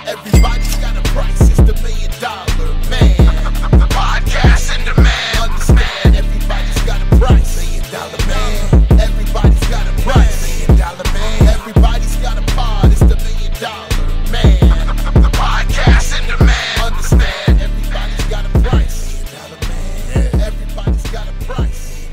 Everybody's got a price, it's the $1 million man. Podcast in demand. Understand, everybody's got a price. $1 million man. Everybody's got a price. $1 million man. Everybody's got a pod, it's the $1 million man. Podcast in demand. Understand, everybody's got a price. $1 million man. Everybody's got a price.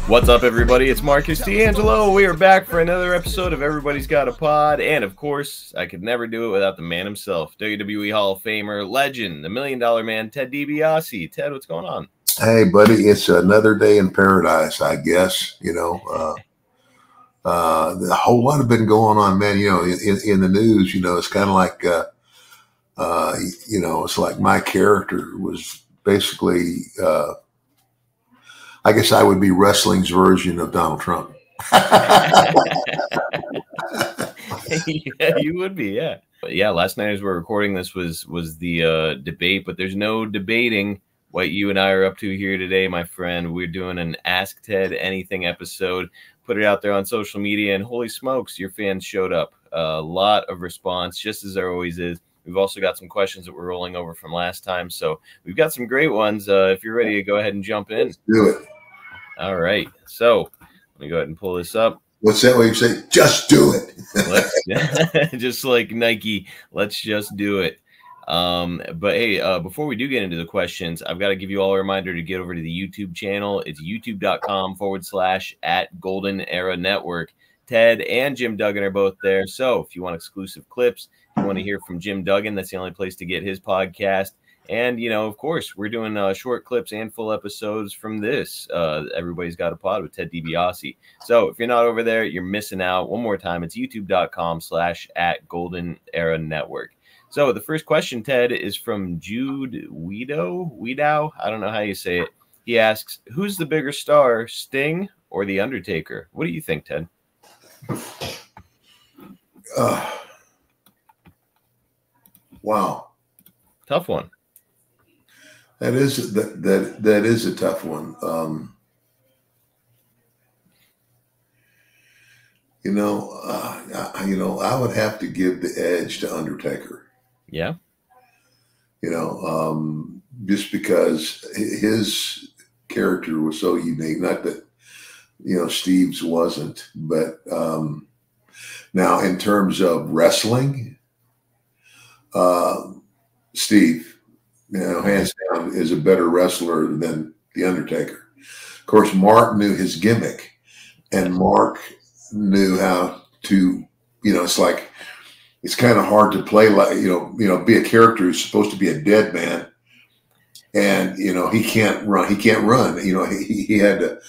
What's up, everybody? It's Marcus D'Angelo. We are back for another episode of Everybody's Got a Pod. And, of course, I could never do it without the man himself, WWE Hall of Famer, legend, the $1 Million Man, Ted DiBiase. Ted, what's going on? Hey, buddy, it's another day in paradise, I guess. You know, a whole lot has been going on, man. You know, in the news, you know, it's kind of like, you know, it's like my character was basically, I guess I would be wrestling's version of Donald Trump. Yeah, you would be, yeah. But yeah, last night as we're recording this was the debate, but there's no debating what you and I are up to here today, my friend. We're doing an Ask Ted Anything episode. Put it out there on social media, and holy smokes, your fans showed up. A lot of response, just as there always is. We've also got some questions that we're rolling over from last time, so we've got some great ones. If you're ready to go ahead and jump in. Let's do it. All right, so let me go ahead and pull this up. What's that way you say? Just do it. Just like Nike, let's just do it. But hey, before we do get into the questions, I've got to give you all a reminder to get over to the YouTube channel. It's youtube.com/@GoldenEraNetwork. Ted and Jim Duggan are both there. So if you want exclusive clips, if you want to hear from Jim Duggan, that's the only place to get his podcast. And, you know, of course, we're doing short clips and full episodes from this. Everybody's Got a Pod with Ted DiBiase. So if you're not over there, you're missing out. One more time, it's youtube.com/@GoldenEraNetwork. So the first question, Ted, is from Jude Weedow. I don't know how you say it. He asks, who's the bigger star, Sting or The Undertaker? What do you think, Ted? Wow. Tough one. That is a tough one. You know, I would have to give the edge to Undertaker. Yeah. You know, just because his character was so unique. Not that, you know, Steve's wasn't, but now in terms of wrestling, Steve, you know, hands down, is a better wrestler than The Undertaker. Of course, Mark knew his gimmick, and Mark knew how to, you know, it's like, it's kind of hard to play like, you know, be a character who's supposed to be a dead man. And, you know, he can't run. You know, he had to,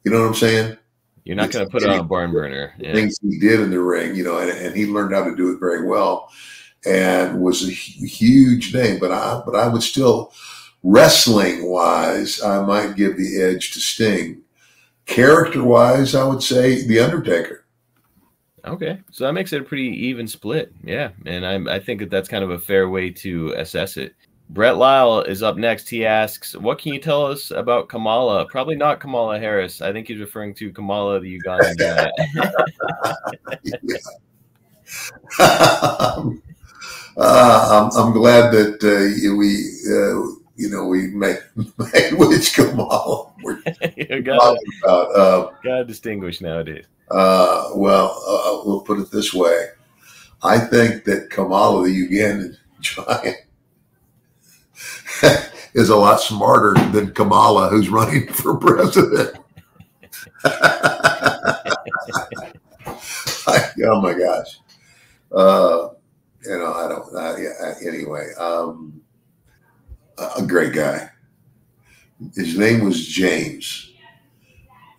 you know what I'm saying? You're not going to put it on a barn burner. Yeah. Things he did in the ring, you know, and he learned how to do it very well. And was a huge name, but I would still, wrestling wise, I might give the edge to Sting. Character wise, I would say The Undertaker. Okay, so that makes it a pretty even split. Yeah, and I think that's kind of a fair way to assess it. Brett Lyle is up next. He asks, what can you tell us about Kamala? Probably not Kamala Harris. I think he's referring to Kamala, the Ugandan guy. I'm glad that we make which Kamala we're talking about. Gotta distinguish nowadays. Well, we'll put it this way: I think that Kamala, the Ugandan giant, is a lot smarter than Kamala, who's running for president. Oh my gosh. You know, I don't, anyway, a great guy. His name was James.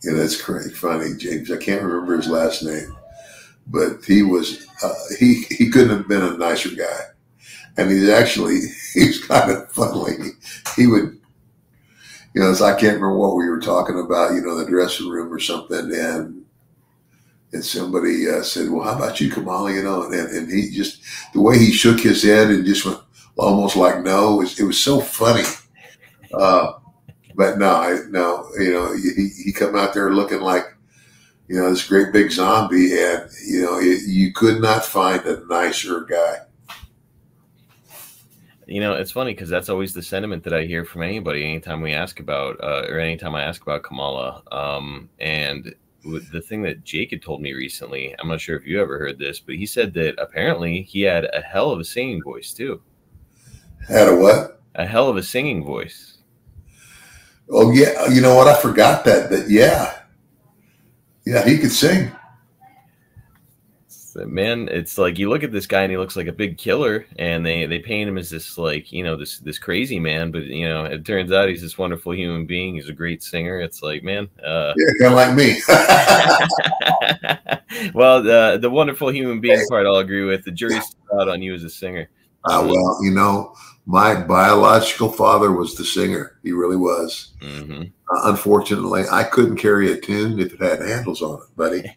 Yeah, that's crazy, funny, James. I can't remember his last name, but he was, he couldn't have been a nicer guy. And he's kind of funny. He would, you know, I can't remember what we were talking about, you know, the dressing room or something. And somebody said, well, how about you, Kamala? You know, and he just, the way he shook his head and just went almost like, no, it was so funny. But no, you know, he come out there looking like, this great big zombie, and you could not find a nicer guy. It's funny because that's always the sentiment that I hear from anybody anytime we ask about, or anytime I ask about Kamala. And the thing that Jake had told me recently, I'm not sure if you ever heard this, but he said that apparently he had a hell of a singing voice too. Had a what? A hell of a singing voice. Oh yeah, you know what? I forgot that. Yeah, he could sing. Man, it's like you look at this guy and he looks like a big killer, and they paint him as this this crazy man, but it turns out he's this wonderful human being. He's a great singer. It's like, man, yeah, kind of like me. Well, the wonderful human being part I'll agree with. The jury's still out on you as a singer. Well, my biological father was the singer. He really was. Mm-hmm. Unfortunately, I couldn't carry a tune if it had handles on it, buddy.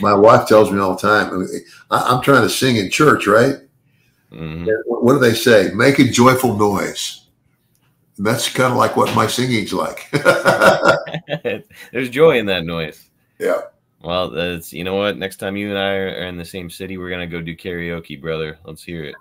My wife tells me all the time, I'm trying to sing in church, right? Mm-hmm. What do they say? Make a joyful noise. And that's kind of like what my singing's like. There's joy in that noise. Yeah. Well, that's, you know what? Next time you and I are in the same city, we're going to go do karaoke, brother. Let's hear it.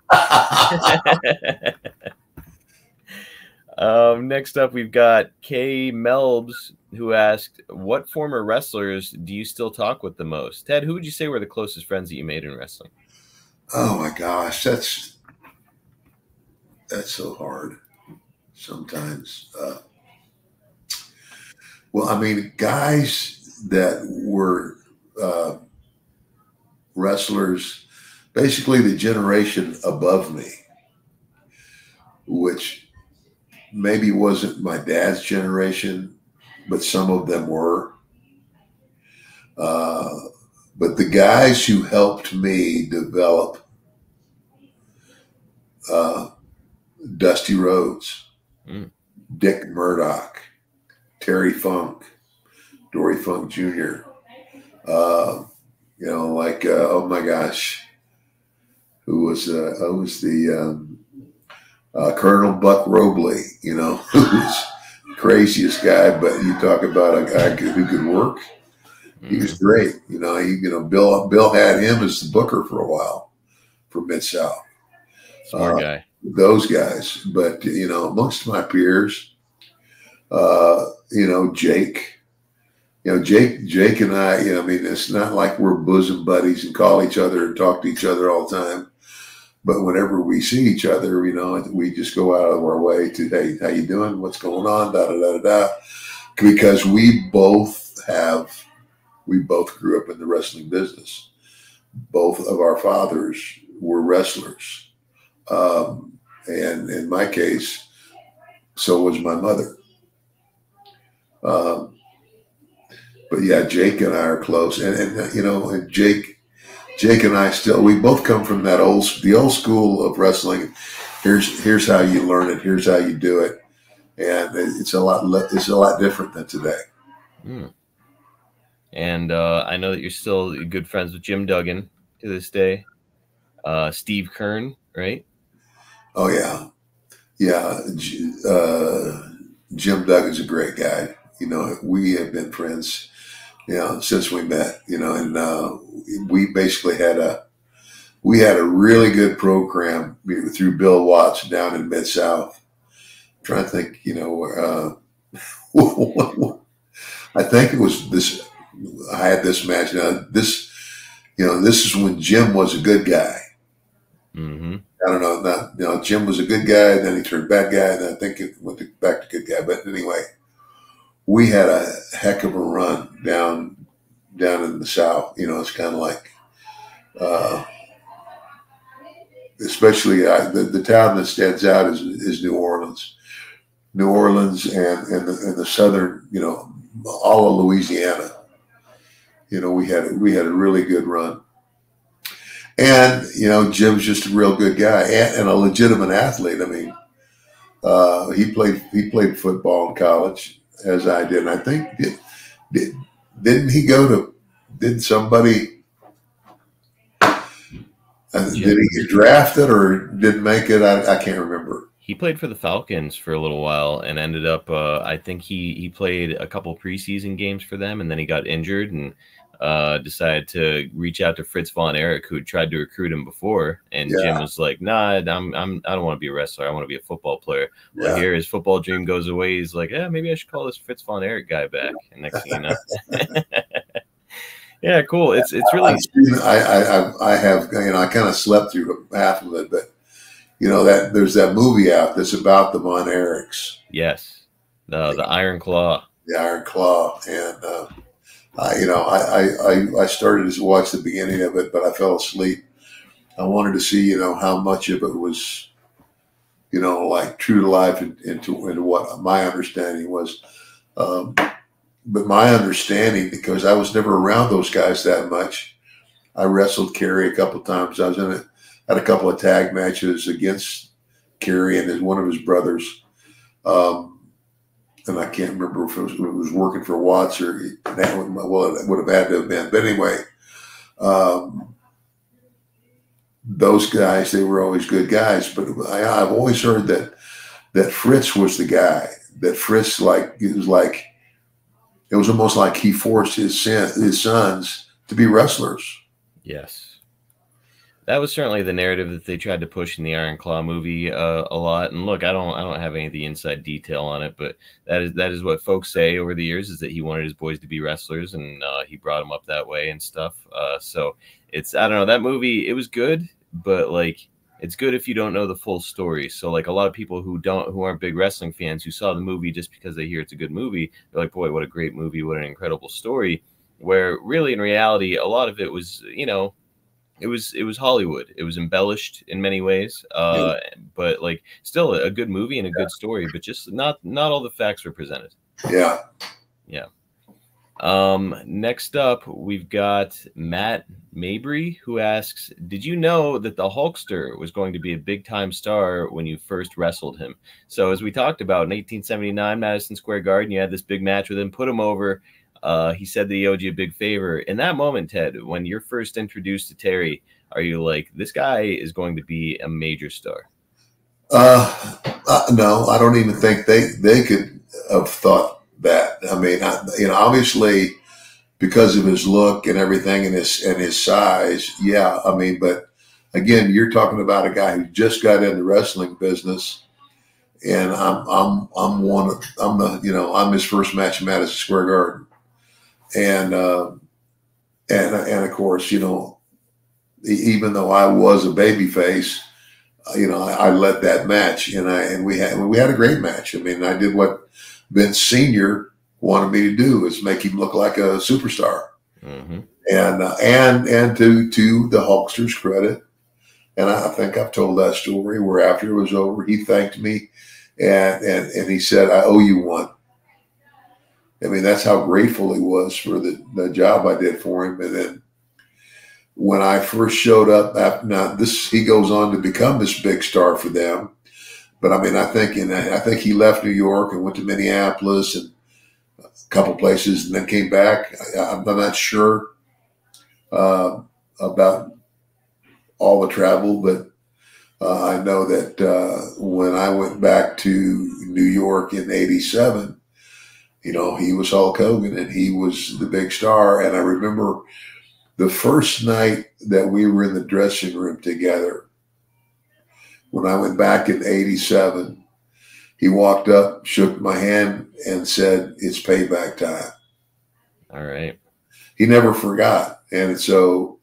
Next up, we've got KMelbs, who asked, what former wrestlers do you still talk with the most? Ted, who would you say were the closest friends that you made in wrestling? Oh my gosh, that's so hard sometimes. Well, I mean, guys that were wrestlers, basically the generation above me, which maybe wasn't my dad's generation, but some of them were. But the guys who helped me develop Dusty Rhodes, Dick Murdoch, Terry Funk, Dory Funk Jr., oh my gosh, who was the Colonel Buck Robley, who was the craziest guy, but you talk about a guy who could work. He was great. Bill had him as the booker for a while for Mid-South. Smart guy. Those guys. But, amongst my peers, Jake. Jake and I, it's not like we're bosom buddies and call each other and talk to each other all the time. But whenever we see each other, we just go out of our way to, hey, how you doing? What's going on? Da, da, da, da, da. Because we both grew up in the wrestling business. Both of our fathers were wrestlers. And in my case, so was my mother. But yeah, Jake and I are close. And Jake and I we both come from the old school of wrestling. Here's how you learn it. Here's how you do it. And it's a lot different than today. And I know that you're still good friends with Jim Duggan to this day. Steve Kern, right? Oh yeah. Yeah. Jim Duggan's a great guy. We have been friends, since we met, and we basically had a really good program through Bill Watts down in Mid-South. I'm trying to think, I think it was this, I had this match. Now this is when Jim was a good guy. Mm-hmm. I don't know. Jim was a good guy, then he turned bad guy, and I think it went back to good guy. But anyway, we had a heck of a run down in the South. It's kind of like, especially the town that stands out is New Orleans. New Orleans and the southern, all of Louisiana. We had a really good run. And, Jim's just a real good guy and a legitimate athlete. I mean, he played football in college, as I did. And I think, did somebody, did he get drafted or didn't make it? I can't remember. He played for the Falcons for a little while and ended up, I think he played a couple preseason games for them, and then he got injured and decided to reach out to Fritz Von Eric, who had tried to recruit him before. And Yeah. Jim was like, "Nah, I don't want to be a wrestler. I want to be a football player." Well, Yeah. here his football dream goes away. He's like, "Yeah, maybe I should call this Fritz Von Eric guy back." And next thing you know, yeah, cool. It's really. I have, you know, I kind of slept through half of it, but you know that there's that movie out that's about the Von Erichs. Yes, the Iron Claw. The Iron Claw, and I started to watch the beginning of it, but I fell asleep. I wanted to see, you know, how much of it was, you know, like true to life into what my understanding was. But my understanding, because I was never around those guys that much, I wrestled Kerry a couple of times. I was had a couple of tag matches against Kerry and one of his brothers. And I can't remember if it was working for Watts or that one. Well, it would have had to have been. But anyway, those guys, they were always good guys. But I've always heard that Fritz was the guy. That Fritz, it was almost like he forced his sons to be wrestlers. Yes. That was certainly the narrative that they tried to push in the Iron Claw movie a lot. And look, I don't have any of the inside detail on it, but that is what folks say over the years, is that he wanted his boys to be wrestlers, and he brought them up that way and stuff. So it's, I don't know, that movie, it was good, but like, it's good if you don't know the full story. So like a lot of people who aren't big wrestling fans, who saw the movie just because they hear it's a good movie, they're like, boy, what a great movie, what an incredible story. Where really in reality, a lot of it was, you know, it was Hollywood. It was embellished in many ways, but like still a good movie and a good story, but just not all the facts were presented. Yeah. Yeah. Next up, we've got Matt Mabry, who asks, did you know that the Hulkster was going to be a big-time star when you first wrestled him? So as we talked about, in 1879, Madison Square Garden, you had this big match with him, put him over. He said that he owed you a big favor. In that moment, Ted, when you're first introduced to Terry, are you like, this guy is going to be a major star? No, I don't even think they could have thought that. I mean, obviously because of his look and everything and his size. Yeah. I mean, but again, you're talking about a guy who just got in the wrestling business, and I'm his first match in Madison Square Garden. And of course, you know, even though I was a baby face, you know, I led that match, and we had a great match. I mean, I did what Vince Sr. wanted me to do, is make him look like a superstar. Mm-hmm. And to the Hulkster's credit, and I think I've told that story, where after it was over, he thanked me and he said, "I owe you one." I mean, that's how grateful he was for the job I did for him. And then when I first showed up, he goes on to become this big star for them. But I mean, I think he left New York and went to Minneapolis and a couple places, and then came back. I'm not sure about all the travel, but I know that when I went back to New York in '87, you know, he was Hulk Hogan and he was the big star. And I remember the first night that we were in the dressing room together, when I went back in '87, he walked up, shook my hand, and said, "It's payback time." All right. He never forgot. And so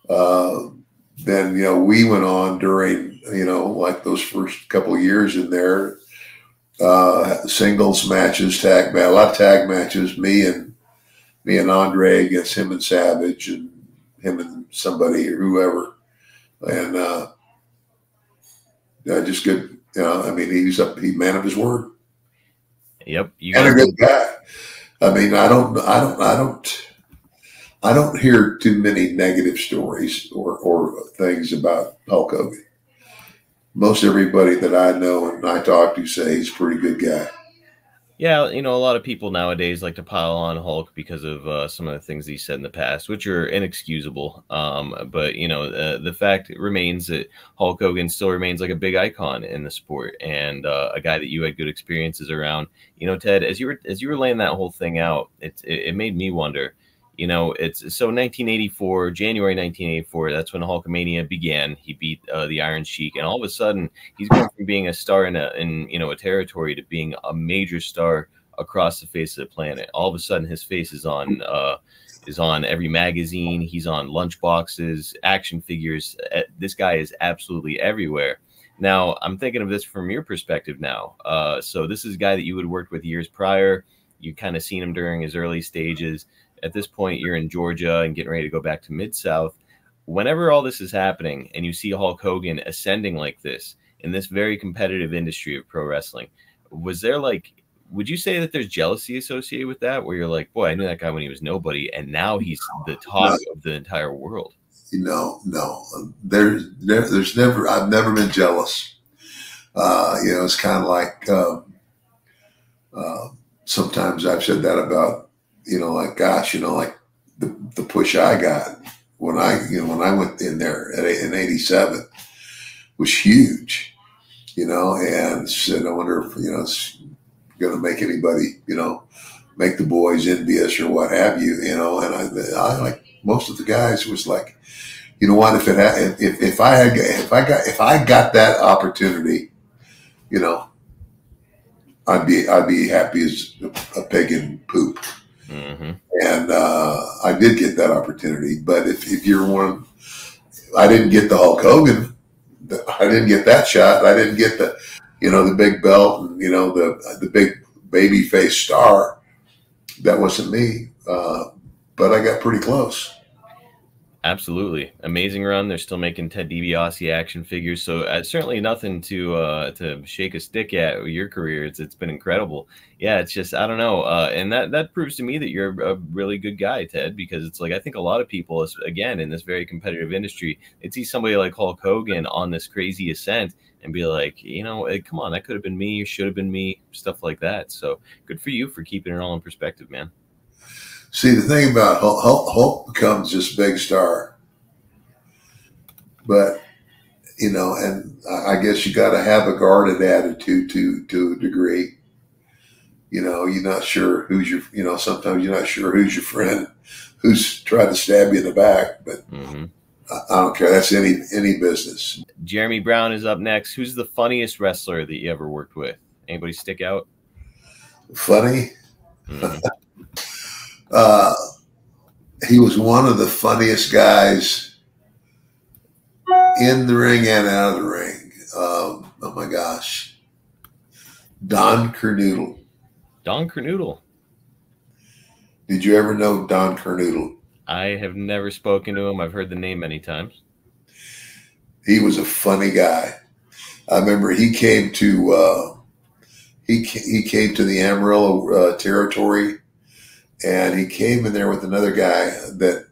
then, you know, we went on during, you know, like those first couple of years in there, singles matches, a lot of tag matches, me and Andre against him and Savage, and him and somebody or whoever. And just good, you know, I mean, he's a man of his word. Yep. And a good guy. I mean, I don't hear too many negative stories or things about Hulk Hogan. Most everybody that I know and I talk to say he's a pretty good guy. Yeah, you know, a lot of people nowadays like to pile on Hulk because of some of the things he said in the past, which are inexcusable. But you know, the fact remains that Hulk Hogan still remains like a big icon in the sport, and a guy that you had good experiences around. You know, Ted, as you were laying that whole thing out, it made me wonder. You know, it's so 1984, January 1984. That's when Hulkamania began. He beat the Iron Sheik, and all of a sudden, he's going from being a star in you know a territory to being a major star across the face of the planet. All of a sudden, his face is on every magazine. He's on lunchboxes, action figures. This guy is absolutely everywhere. Now, I'm thinking of this from your perspective now. So this is a guy that you had worked with years prior. You kind of seen him during his early stages. At this point, you're in Georgia and getting ready to go back to Mid-South. Whenever all this is happening and you see Hulk Hogan ascending like this in this very competitive industry of pro wrestling, was there like, would you say that there's jealousy associated with that? Where you're like, boy, I knew that guy when he was nobody, and now he's the talk of the entire world. No. There's never, I've never been jealous. You know, it's kind of like, sometimes I've said that about, you know, like, gosh, you know, like the push I got when I went in there in '87 was huge, you know, and said, I wonder if, you know, it's going to make anybody, you know, make the boys envious or what have you, you know. And I like most of the guys was like, you know what, if I got that opportunity, you know, I'd be happy as a pig in poop. Mm-hmm. And I did get that opportunity. But if you're one, I didn't get the Hulk Hogan. I didn't get that shot. I didn't get the, you know, the big belt and, you know, the big baby face star. That wasn't me. But I got pretty close. Absolutely. Amazing run. They're still making Ted DiBiase action figures. So certainly nothing to shake a stick at with your career. It's been incredible. Yeah, it's just, I don't know. And that proves to me that you're a really good guy, Ted, because it's like, I think a lot of people, again, in this very competitive industry, they'd see somebody like Hulk Hogan on this crazy ascent and be like, you know, hey, come on, that could have been me, should have been me, stuff like that. So good for you for keeping it all in perspective, man. See, the thing about Hulk becomes this big star, but, you know, and I guess you got to have a guarded attitude to a degree. You know, you're not sure who's your, you know, sometimes you're not sure who's your friend, who's trying to stab you in the back, but I don't care. That's any business. Jeremy Brown is up next. Who's the funniest wrestler that you ever worked with? Anybody stick out? Funny? He was one of the funniest guys in the ring and out of the ring. Oh my gosh. Don Kernoodle. Don Kernoodle. Did you ever know Don Kernoodle? I have never spoken to him. I've heard the name many times. He was a funny guy. I remember he came to he came to the Amarillo territory. And he came in there with another guy that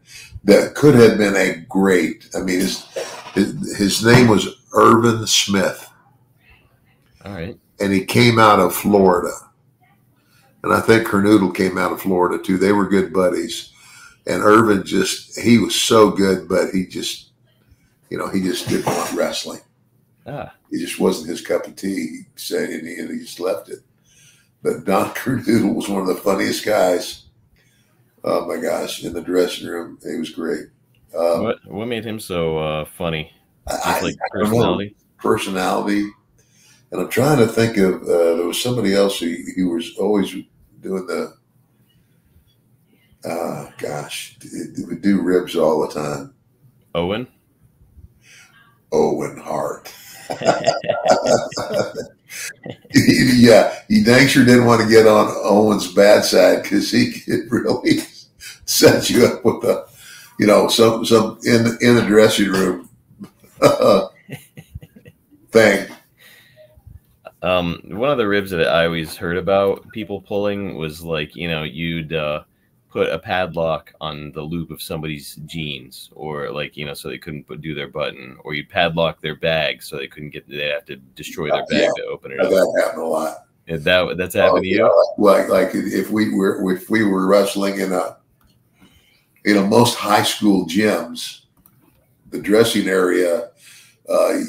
could have been a great. I mean, his name was Irvin Smith. All right. And he came out of Florida. And I think Kernoodle came out of Florida too. They were good buddies. And Irvin he was so good, but he just, you know, he just didn't want wrestling. He just wasn't his cup of tea. He said, and he just left it. But Don Kernoodle was one of the funniest guys. Oh my gosh! In the dressing room, he was great. What made him so funny? Just like personality. Personality, and I'm trying to think of. There was somebody else who was always doing the. Gosh, he would do ribs all the time. Owen Hart. Yeah, he dang sure didn't want to get on Owen's bad side because he could really set you up with a, you know, some in the dressing room thing. One of the ribs that I always heard about people pulling was like, you know, you'd put a padlock on the loop of somebody's jeans, or like, you know, so they couldn't do their button, or you padlock their bag so they couldn't they'd have to destroy their bag to open it up. That happened a lot. That's happened to you? Yeah, like if we were wrestling in most high school gyms, the dressing area,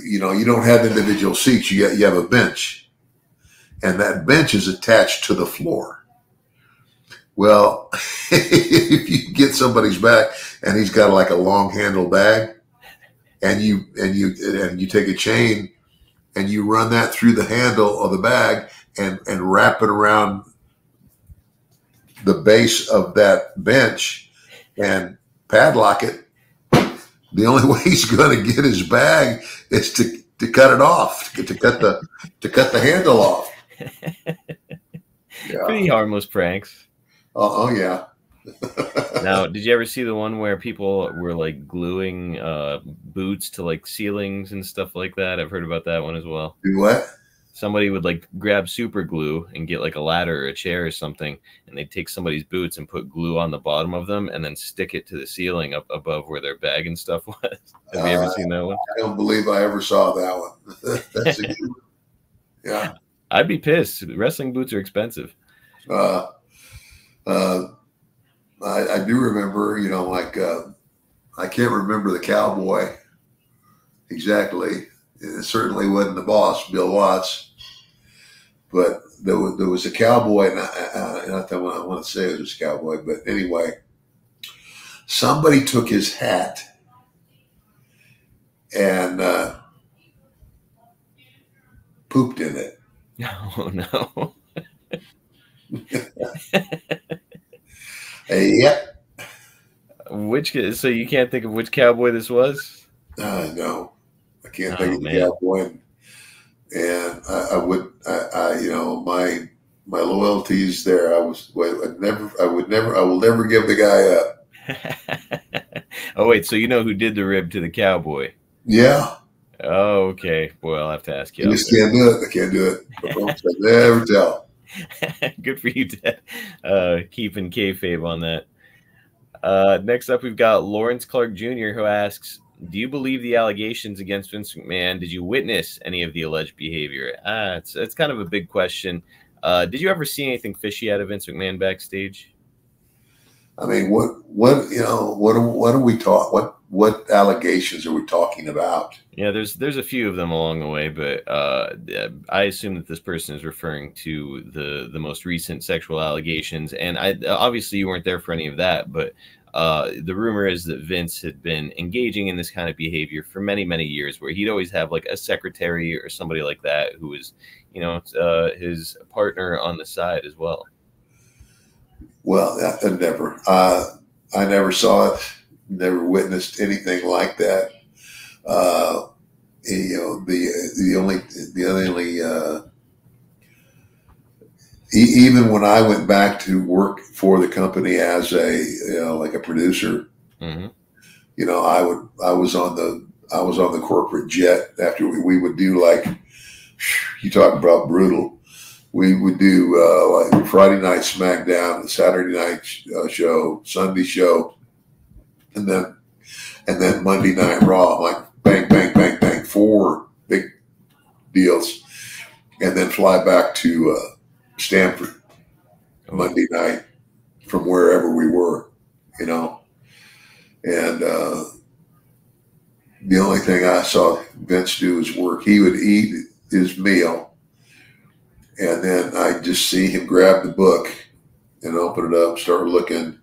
you don't have individual seats. You have a bench, and that bench is attached to the floor. Well, if you get somebody's back and he's got like a long handle bag, and you take a chain and you run that through the handle of the bag and wrap it around the base of that bench and padlock it, the only way he's going to get his bag is to cut it off, to cut the handle off. Yeah. Pretty harmless pranks. Oh yeah. Now, did you ever see the one where people were like gluing boots to like ceilings and stuff like that? I've heard about that one as well. Do what? Somebody would like grab super glue and get like a ladder or a chair or something, and they'd take somebody's boots and put glue on the bottom of them and then stick it to the ceiling up above where their bag and stuff was. Have you ever seen that one? I don't believe I ever saw that one. That's a good one. Yeah. I'd be pissed. Wrestling boots are expensive. I do remember, I can't remember the cowboy exactly. It certainly wasn't the boss, Bill Watts, but there was a cowboy, and I want to say it was a cowboy, but anyway, somebody took his hat and pooped in it. Oh no. Yep. So you can't think of which cowboy this was? No, I can't think of the cowboy. And I would, my loyalties there. I will never give the guy up. Oh wait, so you know who did the rib to the cowboy? Yeah. Oh, okay. Boy, I'll have to ask you. I just can't do it. I can't do it. I never tell. Good for you, Ted. Keeping kayfabe on that. Next up, we've got Lawrence Clark Jr., who asks, do you believe the allegations against Vince McMahon? Did you witness any of the alleged behavior? It's kind of a big question. Did you ever see anything fishy out of Vince McMahon backstage? I mean, what are we talking? What allegations are we talking about? Yeah, there's a few of them along the way, but I assume that this person is referring to the most recent sexual allegations. And obviously you weren't there for any of that, but the rumor is that Vince had been engaging in this kind of behavior for many, many years, where he'd always have like a secretary or somebody like that who was, his partner on the side as well. Well, never. I never saw it. Never witnessed anything like that. Even when I went back to work for the company as a producer, mm-hmm. I was on the corporate jet after we would do, like, you talk about brutal. We would do like Friday night SmackDown, Saturday night show, Sunday show, and then Monday Night Raw, like bang, bang, bang, bang, 4 big deals, and then fly back to Stamford Monday night from wherever we were, and the only thing I saw Vince do was work. He would eat his meal, and then I just see him grab the book and open it up, start looking.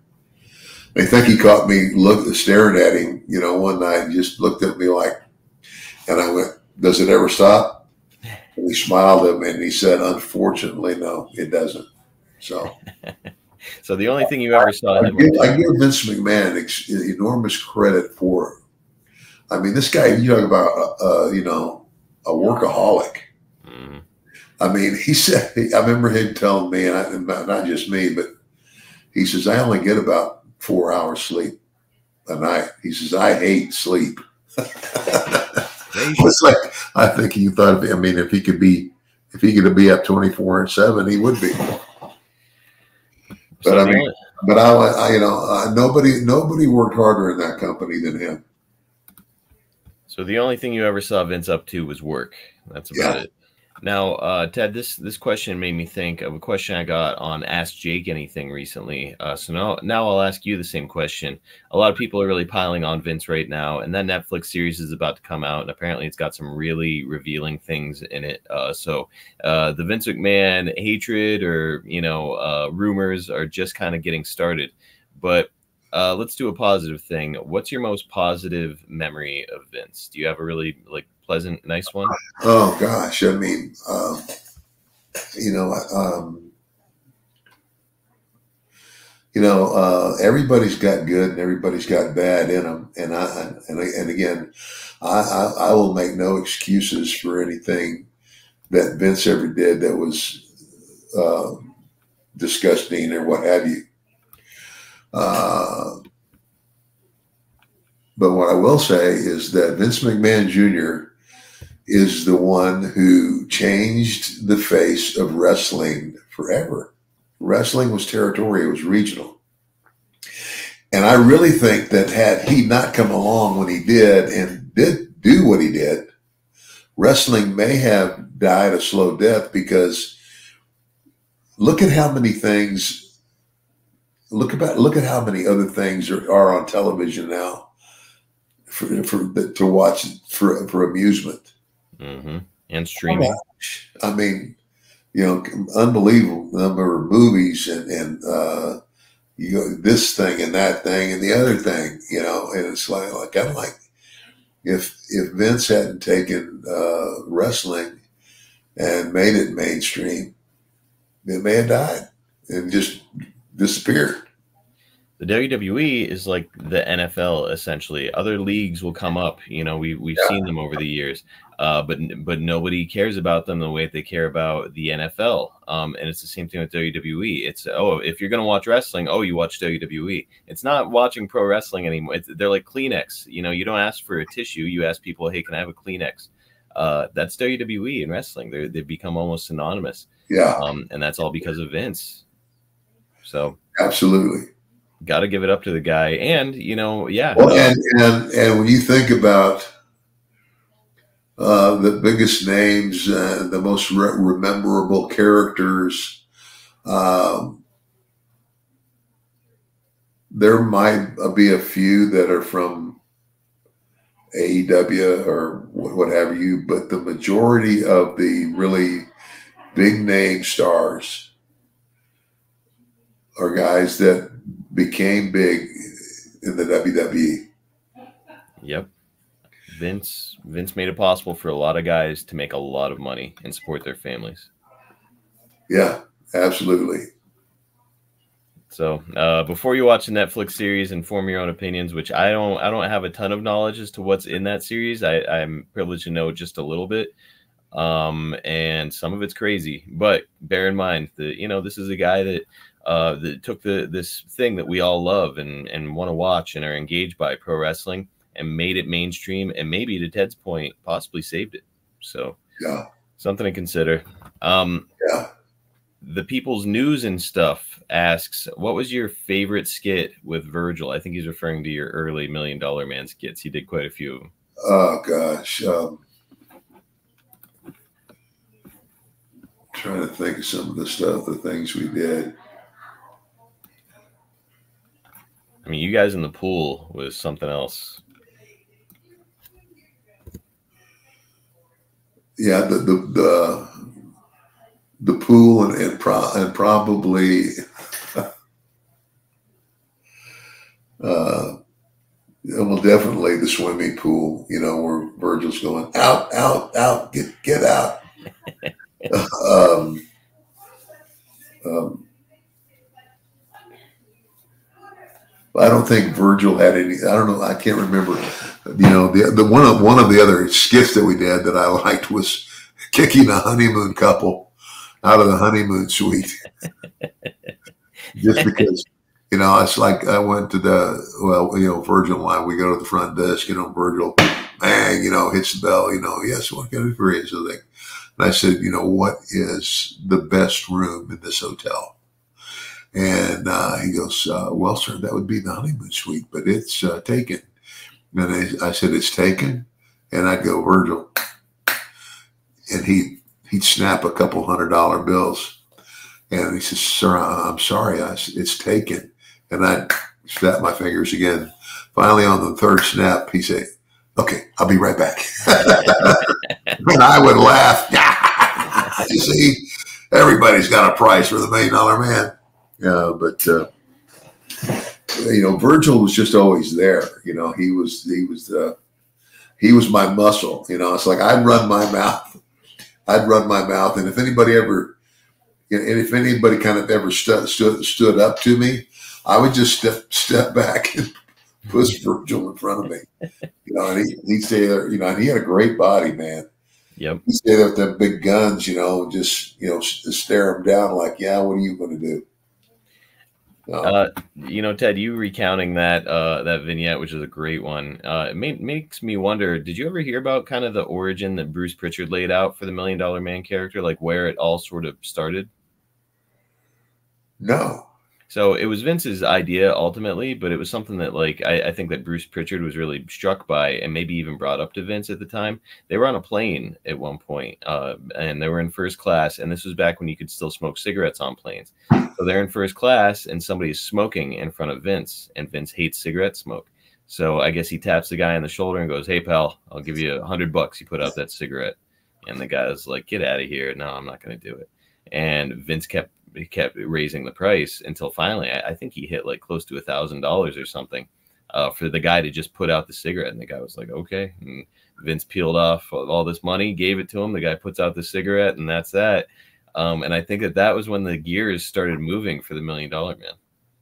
I think he caught me staring at him, one night, and just looked at me like, and I went, "Does it ever stop?" And he smiled at me and he said, "Unfortunately, no, it doesn't." So, so the only thing you ever saw. I give Vince McMahon enormous credit for. I mean, this guy, you talk about, a workaholic. Mm. I mean, he said, I remember him telling me, and not just me, but he says, I only get about 4 hours sleep a night. He says, I hate sleep. It's like, I think he thought, if he could be up 24/7, he would be. But nobody worked harder in that company than him. So the only thing you ever saw Vince up to was work. That's about it. Now, Ted, this question made me think of a question I got on Ask Jake Anything recently. So now I'll ask you the same question. A lot of people are really piling on Vince right now, and that Netflix series is about to come out, and apparently it's got some really revealing things in it. So the Vince McMahon hatred or rumors are just kind of getting started. But let's do a positive thing. What's your most positive memory of Vince? Do you have a really pleasant, nice one? Oh gosh, I mean, everybody's got good and everybody's got bad in them, and again, I will make no excuses for anything that Vince ever did that was disgusting or what have you. But what I will say is that Vince McMahon Jr. is the one who changed the face of wrestling forever. Wrestling was territorial, it was regional. And I really think that had he not come along when he did and did do what he did, wrestling may have died a slow death, because look at how many things, look at how many other things are on television now to watch for amusement. Mm-hmm. And streaming. I mean, unbelievable number of movies and you go this thing and that thing and the other thing, and it's like I'm like, if Vince hadn't taken wrestling and made it mainstream, it may have died and just disappeared. The WWE is like the NFL, essentially. Other leagues will come up. We've seen them over the years, but nobody cares about them the way they care about the NFL. And it's the same thing with WWE. It's, if you're going to watch wrestling, you watch WWE. It's not watching pro wrestling anymore. They're like Kleenex. You don't ask for a tissue. You ask people, hey, can I have a Kleenex? That's WWE in wrestling. They've become almost synonymous. Yeah. And that's all because of Vince. So absolutely. Got to give it up to the guy. And, yeah. Well, and when you think about the biggest names, the most rememberable characters, there might be a few that are from AEW or what have you, but the majority of the really big name stars are guys that became big in the WWE. Yep. Vince made it possible for a lot of guys to make a lot of money and support their families. Yeah, absolutely. So before you watch the Netflix series and form your own opinions, which I don't have a ton of knowledge as to what's in that series. I'm privileged to know just a little bit. And some of it's crazy, but bear in mind that, this is a guy that took this thing that we all love and want to watch and are engaged by, pro wrestling, and made it mainstream, and maybe, to Ted's point, possibly saved it. So yeah, something to consider. Yeah. The People's News and Stuff asks, what was your favorite skit with Virgil? I think he's referring to your early $1 Million Man skits. He did quite a few of them. Oh gosh. Trying to think of some of the things we did. I mean, you guys in the pool was something else. Yeah, the pool and probably well, definitely the swimming pool. Where Virgil's going out, get out. I don't think Virgil had any. I don't know. I can't remember. The one of the other skits that we did that I liked was kicking a honeymoon couple out of the honeymoon suite, just because. It's like I went to Virgil and I, we go to the front desk. Virgil, bang, hits the bell. Yes, what can I do for you? So and I said, what is the best room in this hotel? And he goes, well, sir, that would be the honeymoon suite, but it's taken. And I said, it's taken? And I'd go, Virgil. And he he'd snap a couple $100 bills. And he says, "Sir, I'm sorry, it's taken." And I'd snap my fingers again. Finally, on the third snap, he said, "Okay, I'll be right back." And I would laugh. You see, everybody's got a price for the $1 million man. But you know, Virgil was just always there. You know, he was my muscle. You know, it's like I'd run my mouth, and if anybody ever, and if anybody kind of ever stood up to me, I would just step back and push Virgil in front of me. You know, and he'd stay there. You know, and he had a great body, man. Yep. He'd stay there with them big guns. You know, just stare him down like, yeah, what are you going to do? You know, Ted, you recounting that that vignette, which is a great one, it makes me wonder, did you ever hear about kind of the origin that Bruce Pritchard laid out for the $1 Million Man character, like where it all sort of started? No. So it was Vince's idea ultimately, but it was something that, like, I think that Bruce Pritchard was really struck by and maybe even brought up to Vince at the time. They were on a plane at one point, and they were in first class, and this was back when you could still smoke cigarettes on planes. So they're in first class, and somebody's smoking in front of Vince, and Vince hates cigarette smoke. So I guess he taps the guy on the shoulder and goes, "Hey, pal, I'll give you $100. You put out that cigarette." And the guy's like, "Get out of here. No, I'm not going to do it." And Vince kept raising the price until finally, I think he hit like close to $1,000 or something for the guy to just put out the cigarette. And the guy was like, "Okay." And Vince peeled off all this money, gave it to him. The guy puts out the cigarette, and that's that. And I think that was when the gears started moving for the $1 Million Man.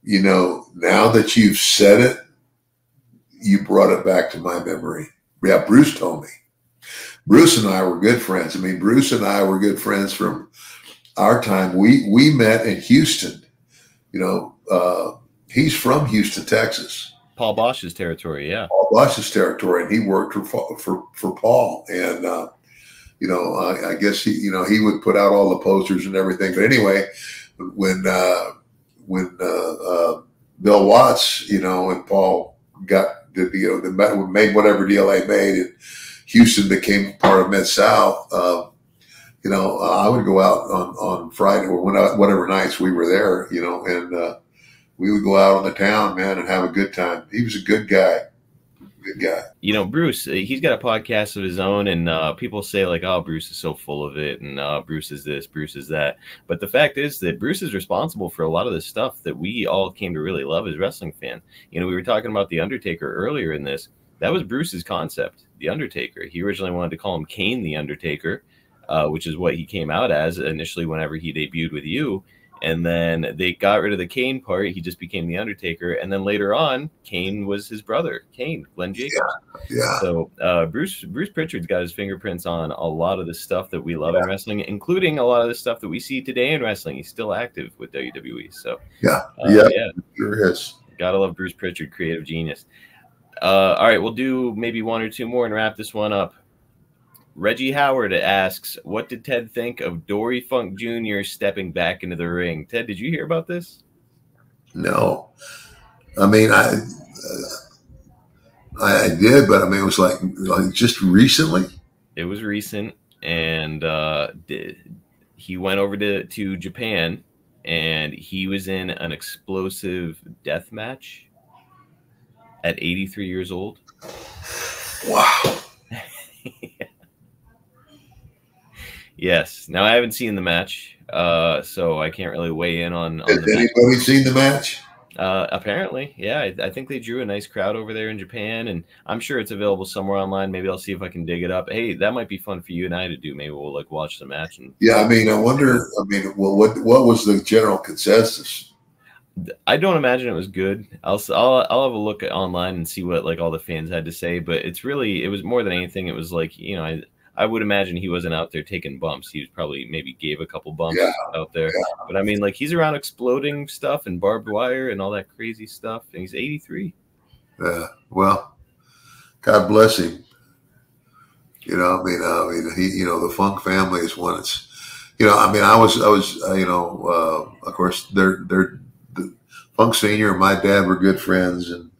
You know, now that you've said it, you brought it back to my memory. Yeah, Bruce told me. Bruce and I were good friends. I mean, Bruce and I were good friends from our time. We met in Houston. You know, he's from Houston, Texas. Paul Bosch's territory, yeah. Paul Bosch's territory, and he worked for Paul. And you know, I guess he would put out all the posters and everything. But anyway, when Bill Watts, you know, and Paul made whatever deal they made, and Houston became part of Mid-South. You know, I would go out on Friday or whatever nights we were there, you know, and we would go out on the town, man, and have a good time. He was a good guy. Good guy. You know, Bruce, he's got a podcast of his own, and people say like, "Oh, Bruce is so full of it," and Bruce is this, Bruce is that. But the fact is that Bruce is responsible for a lot of the stuff that we all came to really love as wrestling fans. You know, we were talking about the Undertaker earlier in this. That was Bruce's concept, the Undertaker. He originally wanted to call him Kane the Undertaker, which is what he came out as initially whenever he debuted with you. And then they got rid of the Kane part. He just became the Undertaker. And then later on, Kane was his brother, Glenn Jacobs. Yeah. So Bruce Pritchard's got his fingerprints on a lot of the stuff that we love in wrestling, including a lot of the stuff that we see today in wrestling. He's still active with WWE. So yeah, sure is. Gotta love Bruce Pritchard, creative genius. All right, we'll do maybe one or two more and wrap this one up. Reggie Howard asks, what did Ted think of Dory Funk Jr. stepping back into the ring? Ted, did you hear about this? No. I mean, I did, but I mean, it was like just recently. It was recent, and he went over to Japan, and he was in an explosive death match at 83 years old. Wow. Yes. Now, I haven't seen the match, so I can't really weigh in on Has anybody seen the match? Apparently, yeah. I think they drew a nice crowd over there in Japan, and I'm sure it's available somewhere online. Maybe I'll see if I can dig it up. Hey, that might be fun for you and I to do. Maybe we'll like watch the match. And yeah, I mean, I wonder. I mean, well, what was the general consensus? I don't imagine it was good. I'll have a look online and see what like all the fans had to say. But it was more than anything. It was like, you know, I would imagine he wasn't out there taking bumps. He was probably maybe gave a couple bumps out there. Yeah. But I mean, like, he's around exploding stuff and barbed wire and all that crazy stuff. And he's 83. Yeah. Well, God bless him. You know, I mean, he, you know, the Funk family is one. It's, you know, I mean, I was, you know, of course, they're the Funk Senior and my dad were good friends, and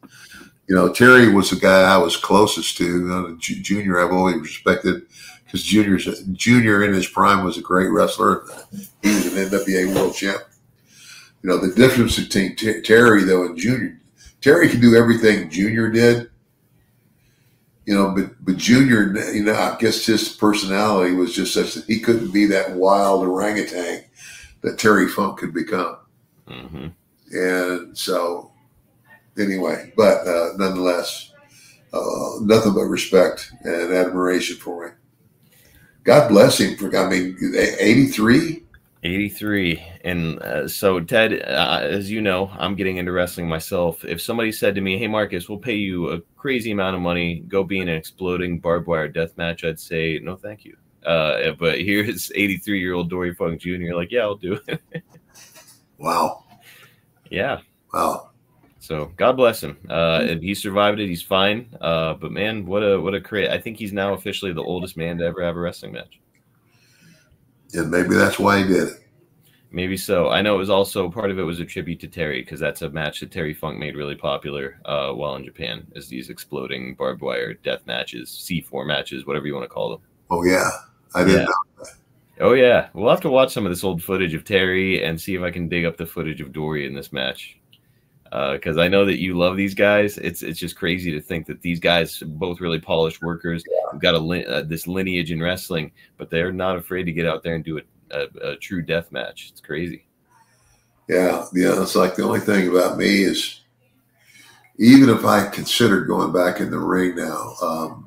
you know, Terry was the guy I was closest to. You know, Junior, I've always respected because Junior in his prime was a great wrestler. He was an NWA world champ. You know, the difference between Terry, though, and Junior, Terry could do everything Junior did. You know, but Junior, you know, I guess his personality was just such that he couldn't be that wild orangutan that Terry Funk could become. Mm-hmm. And so, anyway, but nonetheless, nothing but respect and admiration for him. God bless him. I mean, 83? 83. And so, Ted, as you know, I'm getting into wrestling myself. If somebody said to me, hey, Marcus, we'll pay you a crazy amount of money, go be in an exploding barbed wire death match, I'd say, no, thank you. But here's 83-year-old Dory Funk Jr. Like, yeah, I'll do it. Wow. Yeah. Wow. So God bless him. He survived it. He's fine. But man, what a crazy. I think he's now officially the oldest man to ever have a wrestling match. And maybe that's why he did it. Maybe so. I know it was also part of it was a tribute to Terry, because that's a match that Terry Funk made really popular while in Japan, is these exploding barbed wire death matches, C4 matches, whatever you want to call them. Oh, yeah. I didn't know that. Oh, yeah. We'll have to watch some of this old footage of Terry and see if I can dig up the footage of Dory in this match. Because I know that you love these guys. It's just crazy to think that these guys, both really polished workers, who've got this lineage in wrestling, but they're not afraid to get out there and do a true death match. It's crazy. Yeah. It's like the only thing about me is, even if I considered going back in the ring now,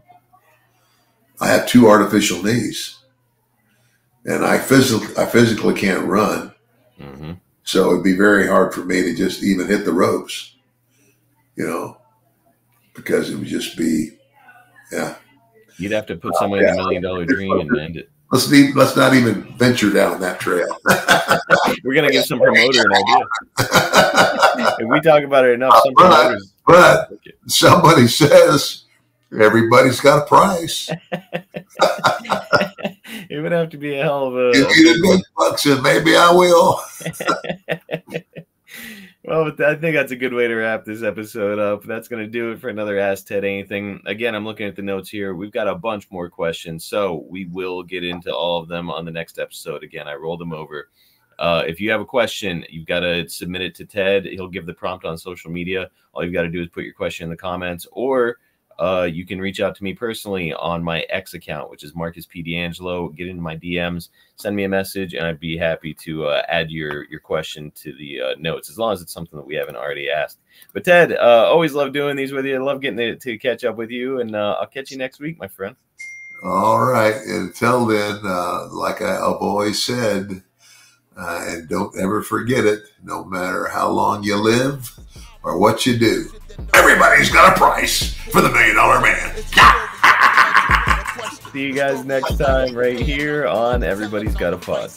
I have 2 artificial knees, and I physically can't run. Mm-hmm. So it'd be very hard for me to just even hit the ropes, you know, because it would just be, yeah. You'd have to put someone in $1 million dream and end it. Let's not even venture down that trail. We're gonna give some promoter an idea. If we talk about it enough, some promoters. But somebody says everybody's got a price. It would have to be a hell of a. Give me the big bucks, and maybe I will. Well, I think that's a good way to wrap this episode up. That's going to do it for another Ask Ted Anything. Again, I'm looking at the notes here. We've got a bunch more questions, so we will get into all of them on the next episode. Again, I rolled them over. If you have a question, you've got to submit it to Ted. He'll give the prompt on social media. All you've got to do is put your question in the comments, or you can reach out to me personally on my X account, which is Marcus P. D'Angelo. Get into my DMs, send me a message, and I'd be happy to add your question to the notes, as long as it's something that we haven't already asked. But Ted, always love doing these with you. I love getting to catch up with you, and I'll catch you next week, my friend. All right. Until then, like I've always said, and don't ever forget it, no matter how long you live or what you do, everybody's got a price for the $1 Million Man. See you guys next time right here on Everybody's Got a Pod.